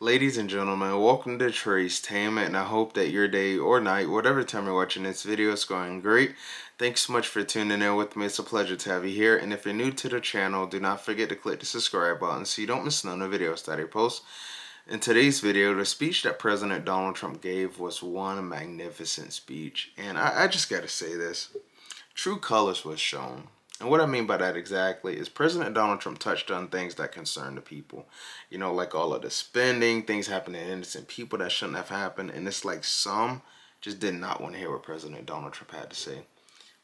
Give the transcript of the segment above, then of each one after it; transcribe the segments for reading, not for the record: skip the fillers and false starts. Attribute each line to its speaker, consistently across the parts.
Speaker 1: Ladies and gentlemen, welcome to Tracetainment, and I hope that your day or night, whatever time you're watching this video, is going great. Thanks so much for tuning in with me. It's a pleasure to have you here, and if you're new to the channel, do not forget to click the subscribe button so you don't miss none of the videos that I post. In today's video, the speech that President Donald Trump gave was one magnificent speech, and I just gotta say this. True colors was shown. And what I mean by that exactly is President Donald Trump touched on things that concern the people. You know, like all of the spending, things happening to innocent people that shouldn't have happened. And it's like some just did not want to hear what President Donald Trump had to say.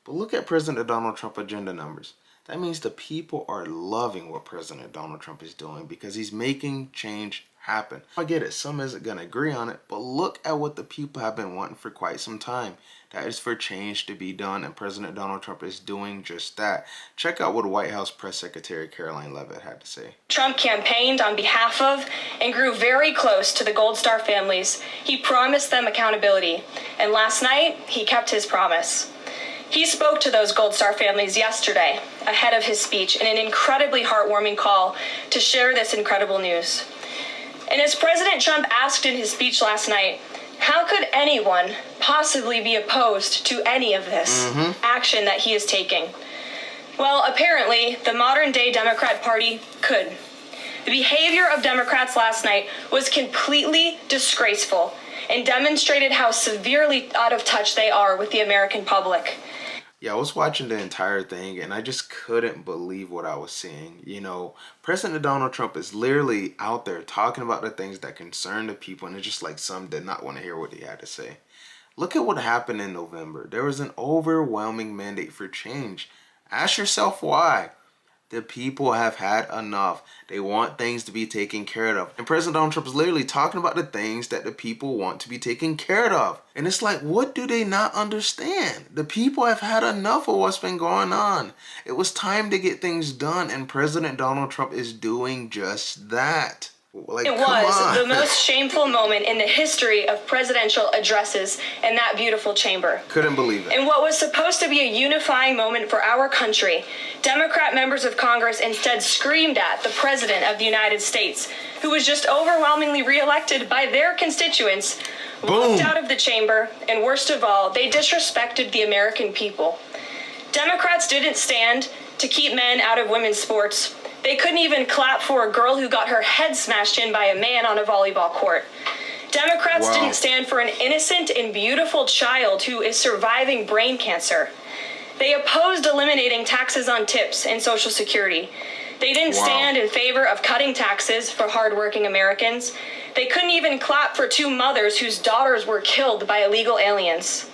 Speaker 1: But look at President Donald Trump agenda numbers. That means the people are loving what President Donald Trump is doing because he's making change happen. I get it, some isn't going to agree on it, but look at what the people have been wanting for quite some time. That is for change to be done, and President Donald Trump is doing just that. Check out what White House Press Secretary Karoline Leavitt had to say.
Speaker 2: Trump campaigned on behalf of and grew very close to the Gold Star families. He promised them accountability, and last night he kept his promise. He spoke to those Gold Star families yesterday ahead of his speech in an incredibly heartwarming call to share this incredible news. And as President Trump asked in his speech last night, how could anyone possibly be opposed to any of this action that he is taking? Well, apparently, the modern-day Democrat Party could. The behavior of Democrats last night was completely disgraceful and demonstrated how severely out of touch they are with the American public.
Speaker 1: Yeah, I was watching the entire thing and I just couldn't believe what I was seeing. You know, President Donald Trump is literally out there talking about the things that concern the people, and it's just like some did not want to hear what he had to say. Look at what happened in November. There was an overwhelming mandate for change. Ask yourself why. The people have had enough. They want things to be taken care of. And President Donald Trump is literally talking about the things that the people want to be taken care of. And it's like, what do they not understand? The people have had enough of what's been going on. It was time to get things done, and President Donald Trump is doing just that. Like,
Speaker 2: it was the most shameful moment in the history of presidential addresses in that beautiful chamber.
Speaker 1: Couldn't believe it.
Speaker 2: And what was supposed to be a unifying moment for our country, Democrat members of Congress instead screamed at the President of the United States, who was just overwhelmingly reelected by their constituents, walked out of the chamber, and worst of all, they disrespected the American people. Democrats didn't stand to keep men out of women's sports. They couldn't even clap for a girl who got her head smashed in by a man on a volleyball court. Democrats didn't stand for an innocent and beautiful child who is surviving brain cancer. They opposed eliminating taxes on tips and Social Security. They didn't stand in favor of cutting taxes for hardworking Americans. They couldn't even clap for two mothers whose daughters were killed by illegal aliens.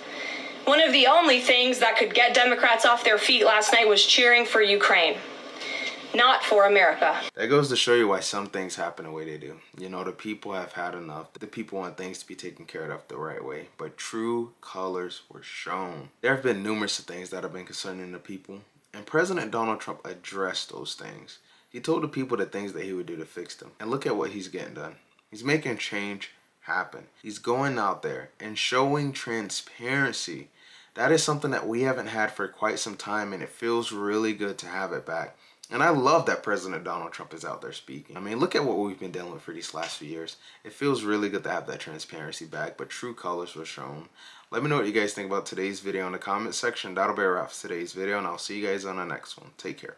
Speaker 2: One of the only things that could get Democrats off their feet last night was cheering for Ukraine. Not for America.
Speaker 1: That goes to show you why some things happen the way they do. You know, the people have had enough. The people want things to be taken care of the right way. But true colors were shown. There have been numerous things that have been concerning the people, and President Donald Trump addressed those things. He told the people the things that he would do to fix them. And look at what he's getting done. He's making change happen. He's going out there and showing transparency. That is something that we haven't had for quite some time, and it feels really good to have it back. And I love that President Donald Trump is out there speaking. I mean, look at what we've been dealing with for these last few years. It feels really good to have that transparency back, but true colors were shown. Let me know what you guys think about today's video in the comment section. That'll be a wrap for today's video, and I'll see you guys on the next one. Take care.